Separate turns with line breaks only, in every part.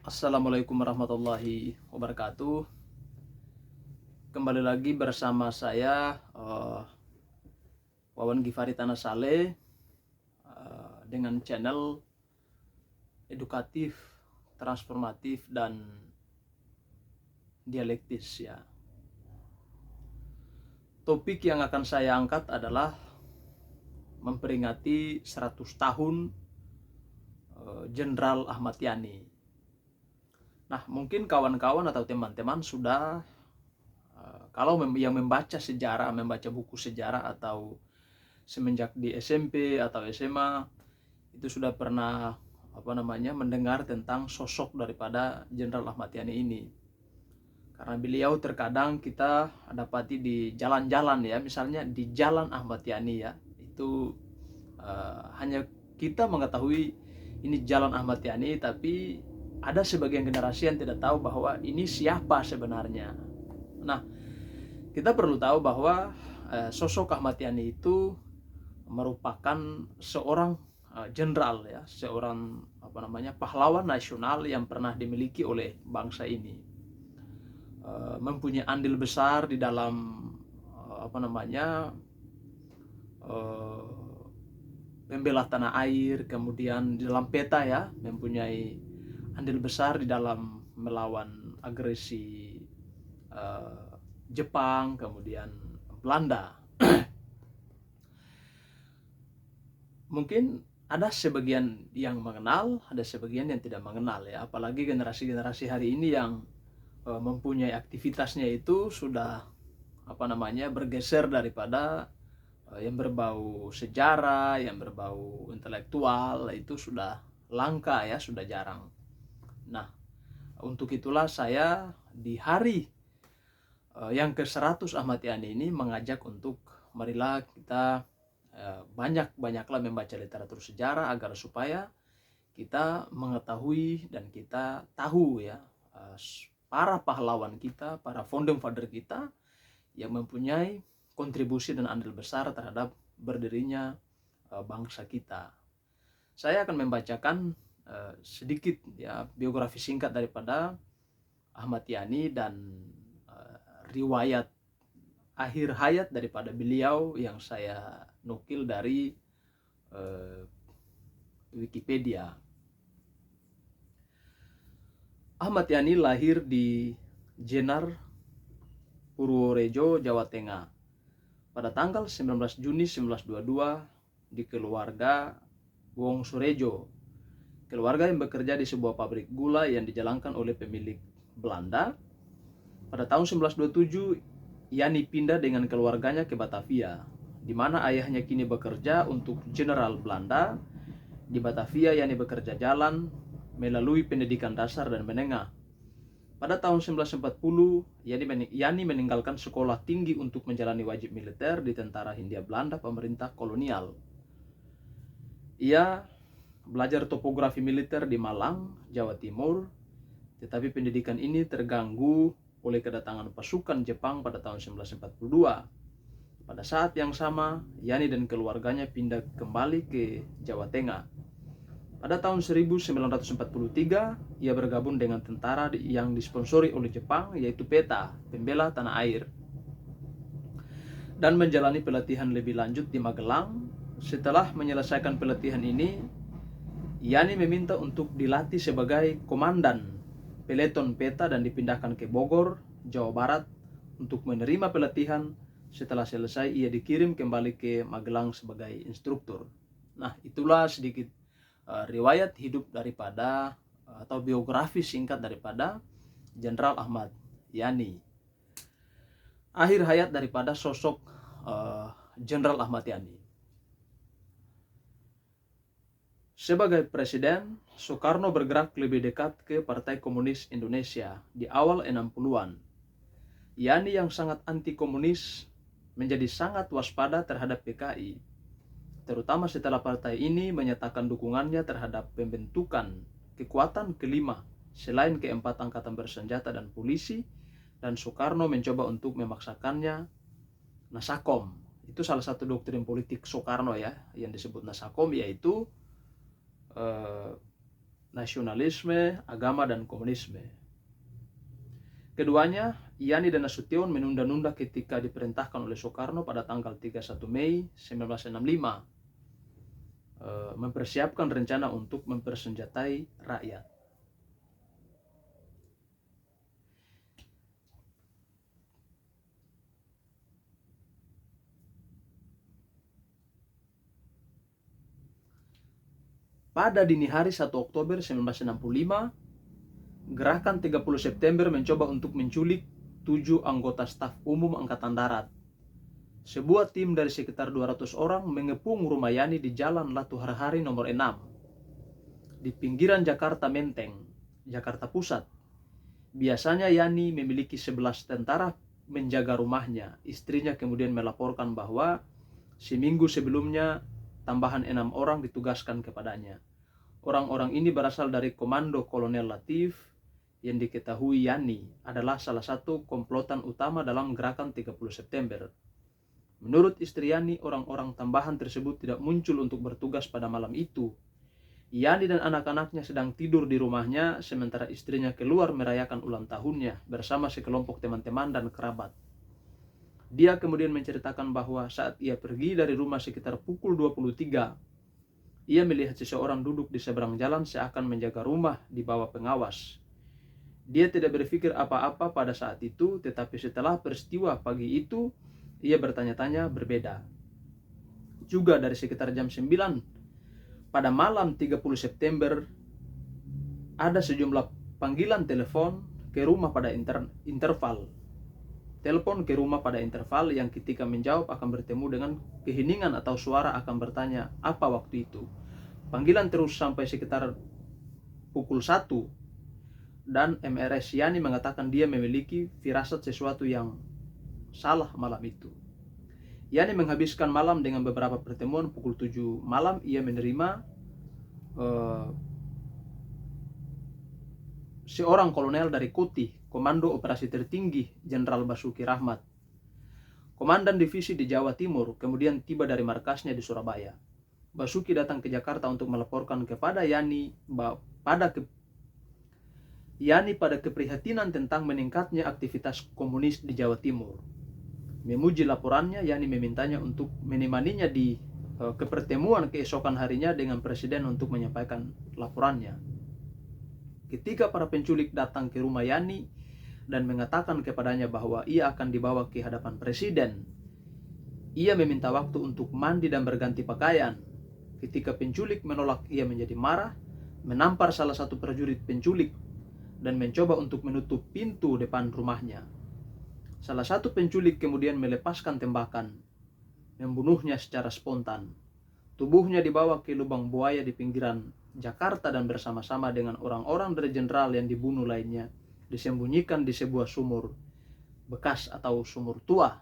Assalamualaikum warahmatullahi wabarakatuh. Kembali lagi bersama saya Wawan Gifari Tanah Saleh dengan channel edukatif, transformatif dan dialektis ya. Topik yang akan saya angkat adalah memperingati 100 tahun Jenderal Ahmad Yani. Nah, mungkin kawan-kawan atau teman-teman sudah kalau yang membaca sejarah, membaca buku sejarah atau semenjak di SMP atau SMA itu sudah pernah mendengar tentang sosok daripada Jenderal Ahmad Yani ini. Karena beliau terkadang kita dapati di jalan-jalan ya, misalnya di Jalan Ahmad Yani ya, itu hanya kita mengetahui ini Jalan Ahmad Yani, tapi ada sebagian generasi yang tidak tahu bahwa ini siapa sebenarnya. Nah, kita perlu tahu bahwa sosok Ahmad Yani itu merupakan seorang jenderal ya, seorang pahlawan nasional yang pernah dimiliki oleh bangsa ini, mempunyai andil besar di dalam membela tanah air, kemudian di dalam peta ya, mempunyai andil besar di dalam melawan agresi Jepang, kemudian Belanda. Mungkin ada sebagian yang mengenal, ada sebagian yang tidak mengenal ya, apalagi generasi-generasi hari ini yang mempunyai aktivitasnya itu sudah bergeser daripada yang berbau sejarah, yang berbau intelektual, itu sudah langka ya, sudah jarang. Nah, untuk itulah saya di hari yang ke-100 Ahmad Yani ini mengajak untuk marilah kita banyak-banyaklah membaca literatur sejarah agar supaya kita mengetahui dan kita tahu ya para pahlawan kita, para founding father kita yang mempunyai kontribusi dan andil besar terhadap berdirinya bangsa kita. Saya akan membacakan sedikit ya biografi singkat daripada Ahmad Yani dan riwayat akhir hayat daripada beliau yang saya nukil dari Wikipedia. Ahmad Yani lahir di Jenar, Purworejo, Jawa Tengah pada tanggal 19 Juni 1922 di keluarga Wong Surejo, keluarga yang bekerja di sebuah pabrik gula yang dijalankan oleh pemilik Belanda. Pada tahun 1927 Yani pindah dengan keluarganya ke Batavia, di mana ayahnya kini bekerja untuk Jenderal Belanda. Di Batavia Yani bekerja jalan melalui pendidikan dasar dan menengah. Pada tahun 1940 Yani meninggalkan sekolah tinggi untuk menjalani wajib militer di tentara Hindia Belanda pemerintah kolonial. Ia belajar topografi militer di Malang, Jawa Timur, tetapi pendidikan ini terganggu oleh kedatangan pasukan Jepang pada tahun 1942. Pada saat yang sama, Yani dan keluarganya pindah kembali ke Jawa Tengah. Pada tahun 1943, ia bergabung dengan tentara yang disponsori oleh Jepang, yaitu PETA, Pembela Tanah Air, dan menjalani pelatihan lebih lanjut di Magelang. Setelah menyelesaikan pelatihan ini, Yani meminta untuk dilatih sebagai komandan peleton PETA dan dipindahkan ke Bogor, Jawa Barat untuk menerima pelatihan. Setelah selesai, ia dikirim kembali ke Magelang sebagai instruktur. Nah, itulah sedikit riwayat hidup daripada atau biografi singkat daripada Jenderal Ahmad Yani. Akhir hayat daripada sosok Jenderal Ahmad Yani. Sebagai presiden, Soekarno bergerak lebih dekat ke Partai Komunis Indonesia di awal 60-an. Yani yang sangat anti komunis menjadi sangat waspada terhadap PKI, terutama setelah partai ini menyatakan dukungannya terhadap pembentukan kekuatan kelima selain keempat angkatan bersenjata dan polisi, dan Soekarno mencoba untuk memaksakannya Nasakom. Itu salah satu doktrin politik Soekarno ya, yang disebut Nasakom, yaitu nasionalisme, agama, dan komunisme. Keduanya, Yani dan Nasution menunda-nunda ketika diperintahkan oleh Soekarno pada tanggal 31 Mei 1965 mempersiapkan rencana untuk mempersenjatai rakyat. Pada dini hari 1 Oktober 1965, Gerakan 30 September mencoba untuk menculik 7 anggota staf umum Angkatan Darat. Sebuah tim dari sekitar 200 orang mengepung rumah Yani di Jalan Latu Harhari nomor 6 di pinggiran Jakarta Menteng, Jakarta Pusat. Biasanya Yani memiliki 11 tentara menjaga rumahnya. Istrinya kemudian melaporkan bahwa seminggu sebelumnya tambahan 6 orang ditugaskan kepadanya. Orang-orang ini berasal dari Komando Kolonel Latif yang diketahui Yani adalah salah satu komplotan utama dalam gerakan 30 September. Menurut istri Yani, orang-orang tambahan tersebut tidak muncul untuk bertugas pada malam itu. Yani dan anak-anaknya sedang tidur di rumahnya, sementara istrinya keluar merayakan ulang tahunnya bersama sekelompok teman-teman dan kerabat. Dia kemudian menceritakan bahwa saat ia pergi dari rumah sekitar pukul 23, ia melihat seseorang duduk di seberang jalan seakan menjaga rumah di bawah pengawas. Dia tidak berpikir apa-apa pada saat itu, tetapi setelah peristiwa pagi itu, ia bertanya-tanya berbeda. Juga dari sekitar jam 9 pada malam 30 September, ada sejumlah panggilan telepon ke rumah pada interval. Telepon ke rumah pada interval yang ketika menjawab akan bertemu dengan keheningan atau suara akan bertanya apa waktu itu. Panggilan terus sampai sekitar pukul 1 dan MRS Yani mengatakan dia memiliki firasat sesuatu yang salah malam itu. Yani menghabiskan malam dengan beberapa pertemuan. Pukul 7 malam ia menerima seorang kolonel dari Koti, Komando Operasi Tertinggi, Jenderal Basuki Rahmat, komandan divisi di Jawa Timur, kemudian tiba dari markasnya di Surabaya. Basuki datang ke Jakarta untuk melaporkan kepada Yani pada keprihatinan tentang meningkatnya aktivitas komunis di Jawa Timur. Memuji laporannya, Yani memintanya untuk menemaninya di kepertemuan keesokan harinya dengan presiden untuk menyampaikan laporannya. Ketika para penculik datang ke rumah Yani dan mengatakan kepadanya bahwa ia akan dibawa ke hadapan presiden, ia meminta waktu untuk mandi dan berganti pakaian. Ketika penculik menolak, ia menjadi marah, menampar salah satu prajurit penculik dan mencoba untuk menutup pintu depan rumahnya. Salah satu penculik kemudian melepaskan tembakan, membunuhnya secara spontan. Tubuhnya dibawa ke lubang buaya di pinggiran Jakarta dan bersama-sama dengan orang-orang dari jenderal yang dibunuh lainnya disembunyikan di sebuah sumur bekas atau sumur tua.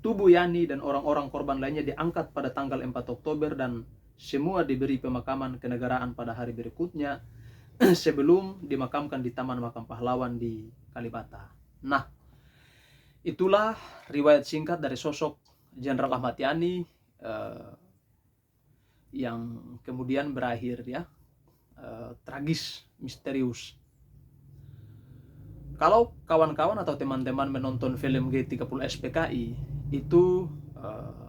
Tubuh Yani dan orang-orang korban lainnya diangkat pada tanggal 4 Oktober dan semua diberi pemakaman kenegaraan pada hari berikutnya sebelum dimakamkan di Taman Makam Pahlawan di Kalibata. Nah, itulah riwayat singkat dari sosok Jenderal Ahmad Yani yang kemudian berakhir tragis, misterius. Kalau kawan-kawan atau teman-teman menonton film G30 SPKI itu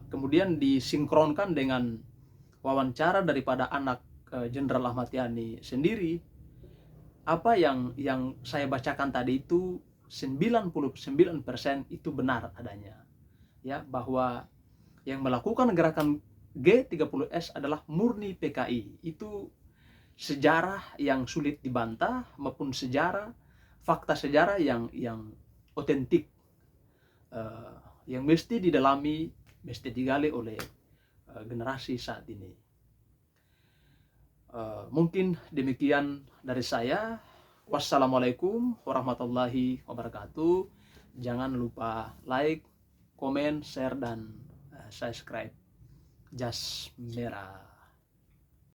kemudian disinkronkan dengan wawancara daripada anak Jenderal Ahmad Yani sendiri, apa yang saya bacakan tadi itu 99% itu benar adanya, ya, bahwa yang melakukan gerakan G30S adalah murni PKI. Itu sejarah yang sulit dibantah maupun fakta sejarah yang otentik, yang mesti didalami, mesti digali oleh generasi saat ini. Mungkin demikian dari saya. Wassalamualaikum warahmatullahi wabarakatuh. Jangan lupa like, komen, share, dan subscribe Jas Merah.